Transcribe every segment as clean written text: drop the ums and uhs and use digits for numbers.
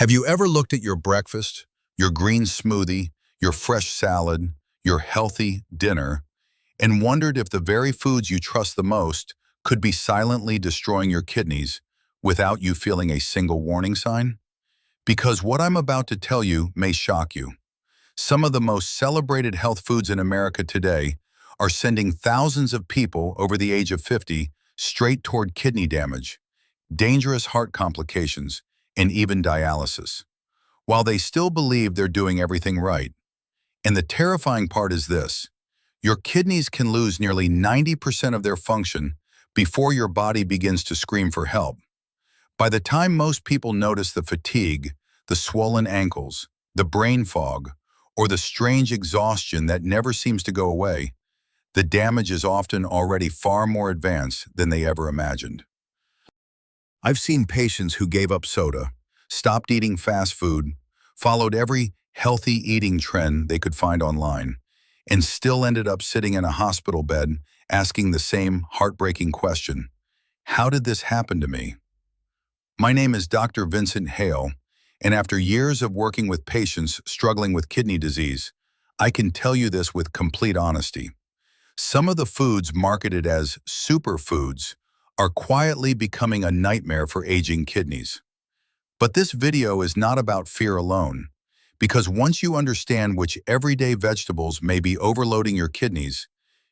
Have you ever looked at your breakfast, your green smoothie, your fresh salad, your healthy dinner, and wondered if the very foods you trust the most could be silently destroying your kidneys without you feeling a single warning sign? Because what I'm about to tell you may shock you. Some of the most celebrated health foods in America today are sending thousands of people over the age of 50 straight toward kidney damage, dangerous heart complications, and even dialysis, while they still believe they're doing everything right. And the terrifying part is this: your kidneys can lose nearly 90% of their function before your body begins to scream for help. By the time most people notice the fatigue, the swollen ankles, the brain fog, or the strange exhaustion that never seems to go away, the damage is often already far more advanced than they ever imagined. I've seen patients who gave up soda, stopped eating fast food, followed every healthy eating trend they could find online, and still ended up sitting in a hospital bed asking the same heartbreaking question: how did this happen to me? My name is Dr. Vincent Hale, and after years of working with patients struggling with kidney disease, I can tell you this with complete honesty. Some of the foods marketed as superfoods are quietly becoming a nightmare for aging kidneys. But this video is not about fear alone, because once you understand which everyday vegetables may be overloading your kidneys,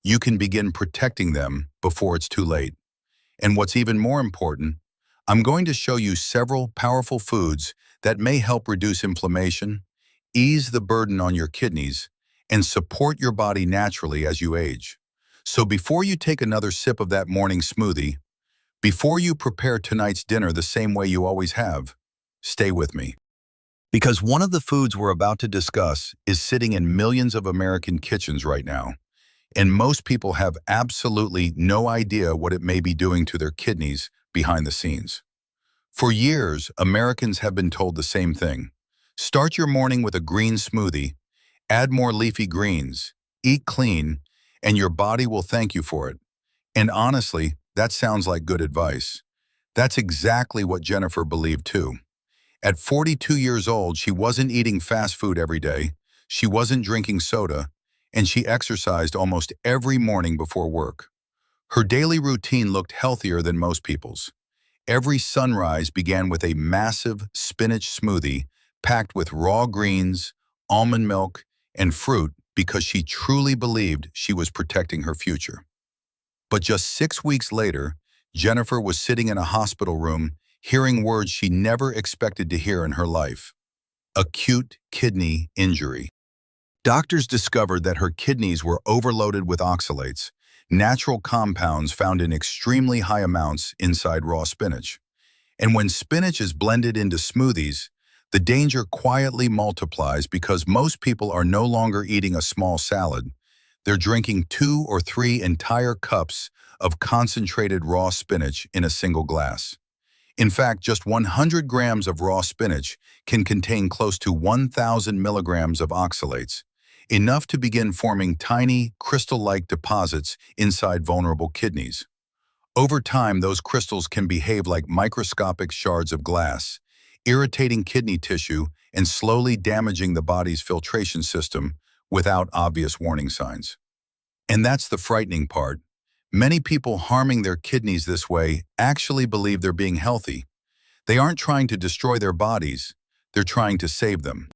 you can begin protecting them before it's too late. And what's even more important, I'm going to show you several powerful foods that may help reduce inflammation, ease the burden on your kidneys, and support your body naturally as you age. So before you take another sip of that morning smoothie, before you prepare tonight's dinner the same way you always have, stay with me. Because one of the foods we're about to discuss is sitting in millions of American kitchens right now, and most people have absolutely no idea what it may be doing to their kidneys behind the scenes. For years, Americans have been told the same thing: start your morning with a green smoothie, add more leafy greens, eat clean, and your body will thank you for it. And honestly, that sounds like good advice. That's exactly what Jennifer believed too. At 42 years old, she wasn't eating fast food every day, she wasn't drinking soda, and she exercised almost every morning before work. Her daily routine looked healthier than most people's. Every sunrise began with a massive spinach smoothie packed with raw greens, almond milk, and fruit because she truly believed she was protecting her future. But just 6 weeks later, Jennifer was sitting in a hospital room hearing words she never expected to hear in her life: acute kidney injury. Doctors discovered that her kidneys were overloaded with oxalates, natural compounds found in extremely high amounts inside raw spinach. And when spinach is blended into smoothies, the danger quietly multiplies because most people are no longer eating a small salad. They're drinking 2 or 3 entire cups of concentrated raw spinach in a single glass. In fact, just 100 grams of raw spinach can contain close to 1,000 milligrams of oxalates, enough to begin forming tiny, crystal-like deposits inside vulnerable kidneys. Over time, those crystals can behave like microscopic shards of glass, irritating kidney tissue and slowly damaging the body's filtration system without obvious warning signs. And that's the frightening part. Many people harming their kidneys this way actually believe they're being healthy. They aren't trying to destroy their bodies, they're trying to save them.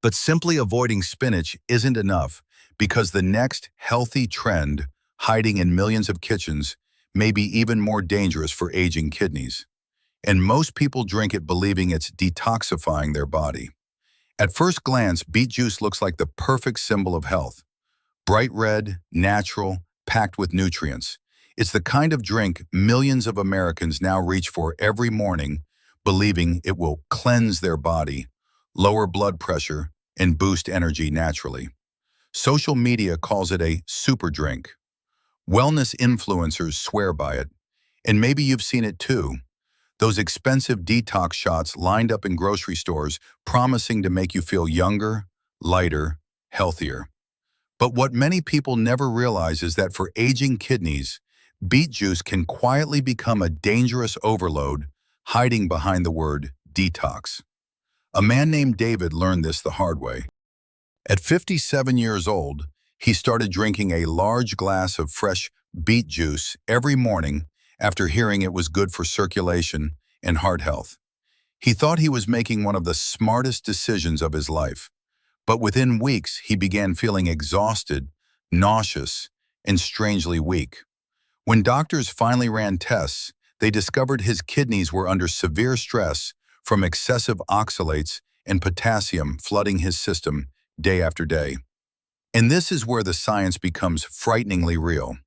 But simply avoiding spinach isn't enough, because the next healthy trend, hiding in millions of kitchens, may be even more dangerous for aging kidneys. And most people drink it believing it's detoxifying their body. At first glance, beet juice looks like the perfect symbol of health. Bright red, natural, packed with nutrients. It's the kind of drink millions of Americans now reach for every morning, believing it will cleanse their body, lower blood pressure, and boost energy naturally. Social media calls it a super drink. Wellness influencers swear by it, and maybe you've seen it too. Those expensive detox shots lined up in grocery stores promising to make you feel younger, lighter, healthier. But what many people never realize is that for aging kidneys, beet juice can quietly become a dangerous overload, hiding behind the word detox. A man named David learned this the hard way. At 57 years old, he started drinking a large glass of fresh beet juice every morning after hearing it was good for circulation and heart health. He thought he was making one of the smartest decisions of his life, but within weeks he began feeling exhausted, nauseous, and strangely weak. When doctors finally ran tests, they discovered his kidneys were under severe stress from excessive oxalates and potassium flooding his system day after day. And this is where the science becomes frighteningly real.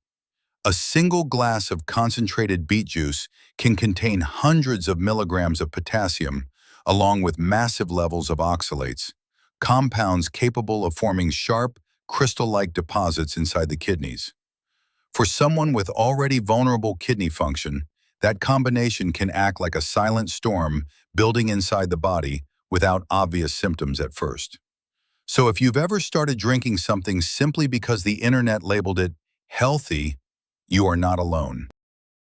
A single glass of concentrated beet juice can contain hundreds of milligrams of potassium, along with massive levels of oxalates, compounds capable of forming sharp, crystal-like deposits inside the kidneys. For someone with already vulnerable kidney function, that combination can act like a silent storm building inside the body without obvious symptoms at first. So if you've ever started drinking something simply because the internet labeled it healthy, you are not alone.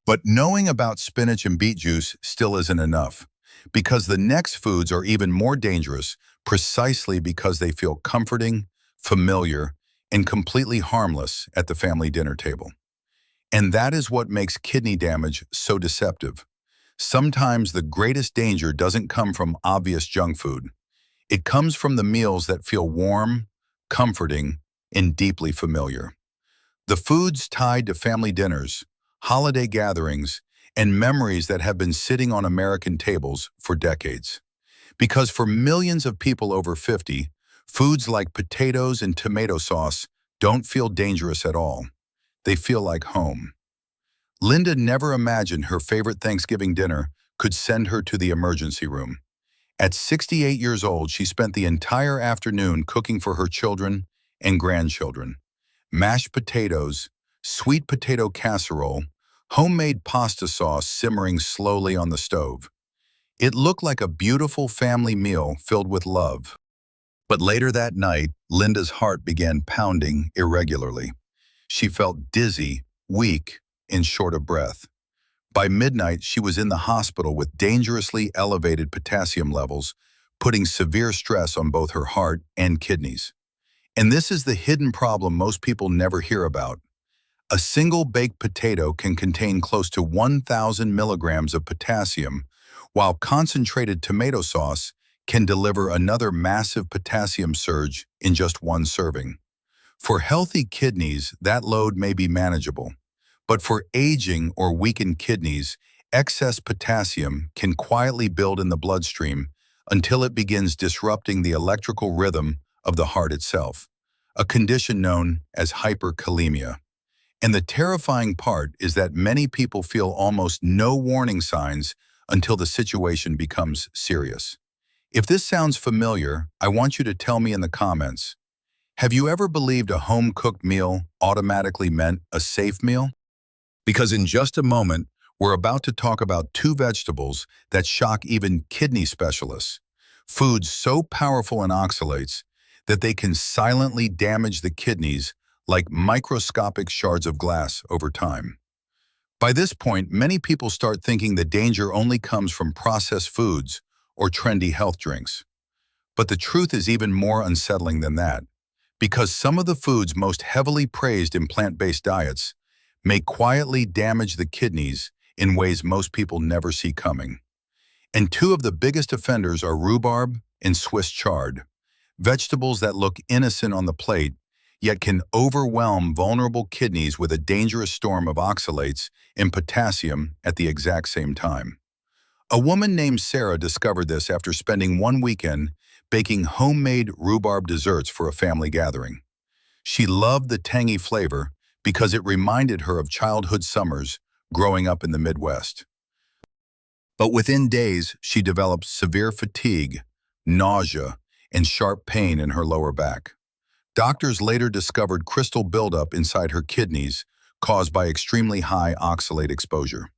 But knowing about spinach and beet juice still isn't enough, because the next foods are even more dangerous precisely because they feel comforting, familiar, and completely harmless at the family dinner table. And that is what makes kidney damage so deceptive. Sometimes the greatest danger doesn't come from obvious junk food. It comes from the meals that feel warm, comforting, and deeply familiar. The foods tied to family dinners, holiday gatherings, and memories that have been sitting on American tables for decades. Because for millions of people over 50, foods like potatoes and tomato sauce don't feel dangerous at all. They feel like home. Linda never imagined her favorite Thanksgiving dinner could send her to the emergency room. At 68 years old, she spent the entire afternoon cooking for her children and grandchildren. Mashed potatoes, sweet potato casserole, homemade pasta sauce simmering slowly on the stove. It looked like a beautiful family meal filled with love. But later that night, Linda's heart began pounding irregularly. She felt dizzy, weak, and short of breath. By midnight, she was in the hospital with dangerously elevated potassium levels, putting severe stress on both her heart and kidneys. And this is the hidden problem most people never hear about. A single baked potato can contain close to 1,000 milligrams of potassium, while concentrated tomato sauce can deliver another massive potassium surge in just one serving. For healthy kidneys, that load may be manageable. But for aging or weakened kidneys, excess potassium can quietly build in the bloodstream until it begins disrupting the electrical rhythm of the heart itself, a condition known as hyperkalemia. And the terrifying part is that many people feel almost no warning signs until the situation becomes serious. If this sounds familiar, I want you to tell me in the comments. Have you ever believed a home-cooked meal automatically meant a safe meal? Because in just a moment, we're about to talk about two vegetables that shock even kidney specialists, foods so powerful in oxalates that they can silently damage the kidneys like microscopic shards of glass over time. By this point, many people start thinking the danger only comes from processed foods or trendy health drinks. But the truth is even more unsettling than that, because some of the foods most heavily praised in plant-based diets may quietly damage the kidneys in ways most people never see coming. And two of the biggest offenders are rhubarb and Swiss chard, vegetables that look innocent on the plate, yet can overwhelm vulnerable kidneys with a dangerous storm of oxalates and potassium at the exact same time. A woman named Sarah discovered this after spending one weekend baking homemade rhubarb desserts for a family gathering. She loved the tangy flavor because it reminded her of childhood summers growing up in the Midwest. But within days, she developed severe fatigue, nausea, and sharp pain in her lower back. Doctors later discovered crystal buildup inside her kidneys caused by extremely high oxalate exposure.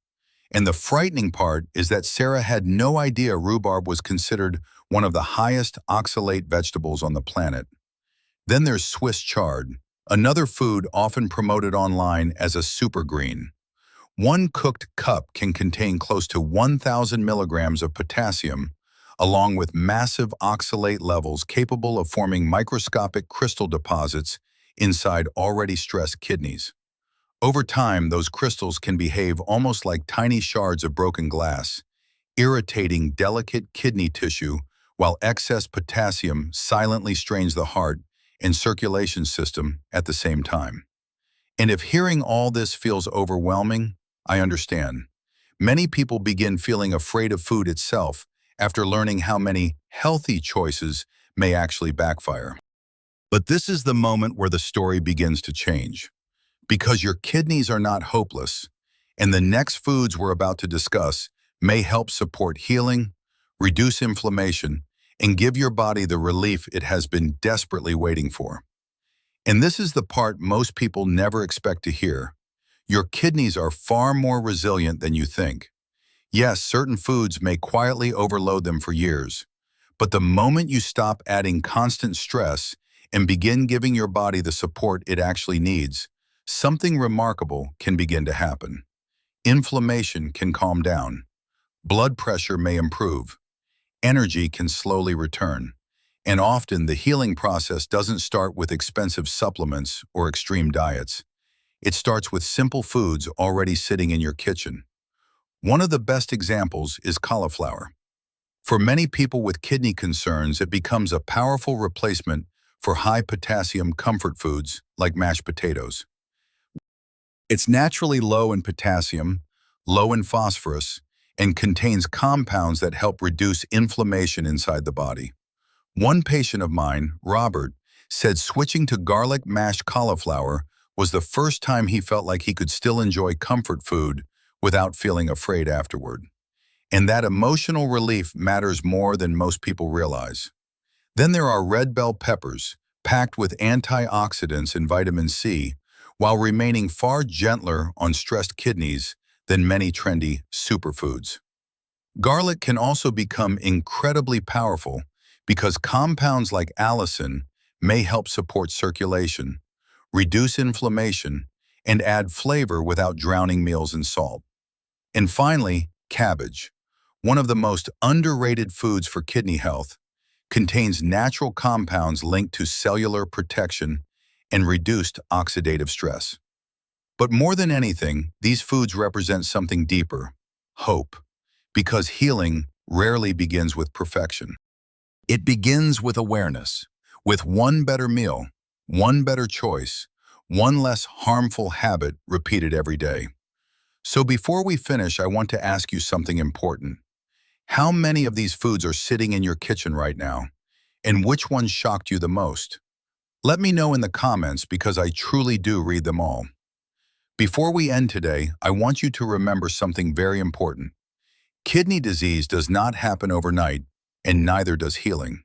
And the frightening part is that Sarah had no idea rhubarb was considered one of the highest oxalate vegetables on the planet. Then there's Swiss chard, another food often promoted online as a super green. One cooked cup can contain close to 1,000 milligrams of potassium, along with massive oxalate levels capable of forming microscopic crystal deposits inside already stressed kidneys. Over time, those crystals can behave almost like tiny shards of broken glass, irritating delicate kidney tissue while excess potassium silently strains the heart and circulation system at the same time. And if hearing all this feels overwhelming, I understand. Many people begin feeling afraid of food itself after learning how many healthy choices may actually backfire. But this is the moment where the story begins to change. Because your kidneys are not hopeless, and the next foods we're about to discuss may help support healing, reduce inflammation, and give your body the relief it has been desperately waiting for. And this is the part most people never expect to hear. Your kidneys are far more resilient than you think. Yes, certain foods may quietly overload them for years, but the moment you stop adding constant stress and begin giving your body the support it actually needs, something remarkable can begin to happen. Inflammation can calm down. Blood pressure may improve. Energy can slowly return. And often the healing process doesn't start with expensive supplements or extreme diets. It starts with simple foods already sitting in your kitchen. One of the best examples is cauliflower. For many people with kidney concerns, it becomes a powerful replacement for high-potassium comfort foods like mashed potatoes. It's naturally low in potassium, low in phosphorus, and contains compounds that help reduce inflammation inside the body. One patient of mine, Robert, said switching to garlic mashed cauliflower was the first time he felt like he could still enjoy comfort food without feeling afraid afterward. And that emotional relief matters more than most people realize. Then there are red bell peppers, packed with antioxidants and vitamin C, while remaining far gentler on stressed kidneys than many trendy superfoods. Garlic can also become incredibly powerful because compounds like allicin may help support circulation, reduce inflammation, and add flavor without drowning meals in salt. And finally, cabbage, one of the most underrated foods for kidney health, contains natural compounds linked to cellular protection and reduced oxidative stress. But more than anything, these foods represent something deeper, hope, because healing rarely begins with perfection. It begins with awareness, with one better meal, one better choice, one less harmful habit repeated every day. So before we finish, I want to ask you something important. How many of these foods are sitting in your kitchen right now? And which one shocked you the most? Let me know in the comments because I truly do read them all. Before we end today, I want you to remember something very important. Kidney disease does not happen overnight, and neither does healing.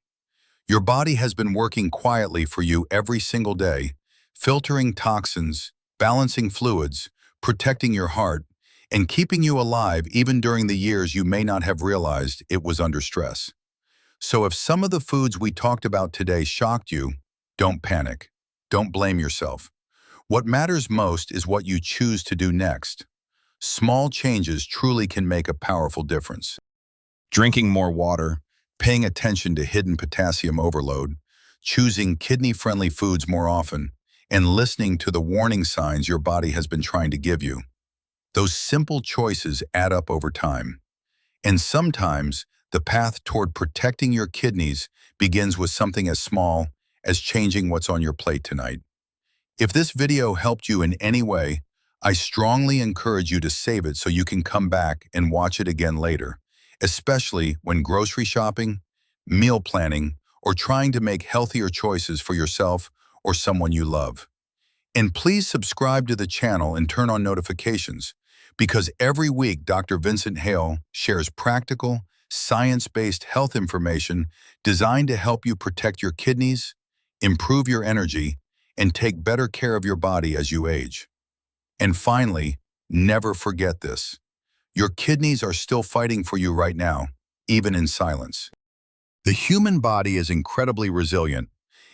Your body has been working quietly for you every single day, filtering toxins, balancing fluids, protecting your heart, and keeping you alive even during the years you may not have realized it was under stress. So if some of the foods we talked about today shocked you, don't panic. Don't blame yourself. What matters most is what you choose to do next. Small changes truly can make a powerful difference. Drinking more water, paying attention to hidden potassium overload, choosing kidney-friendly foods more often, and listening to the warning signs your body has been trying to give you. Those simple choices add up over time. And sometimes, the path toward protecting your kidneys begins with something as small as changing what's on your plate tonight. If this video helped you in any way, I strongly encourage you to save it so you can come back and watch it again later, especially when grocery shopping, meal planning, or trying to make healthier choices for yourself or someone you love. And please subscribe to the channel and turn on notifications, because every week Dr. Vincent Hale shares practical, science-based health information designed to help you protect your kidneys, improve your energy, and take better care of your body as you age. And finally, never forget this. Your kidneys are still fighting for you right now, even in silence. The human body is incredibly resilient,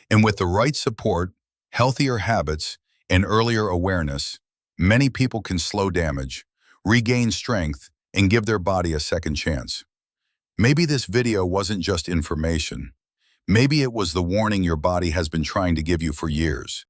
and with the right support, healthier habits, and earlier awareness, many people can slow damage, regain strength, and give their body a second chance. Maybe this video wasn't just information. Maybe it was the warning your body has been trying to give you for years.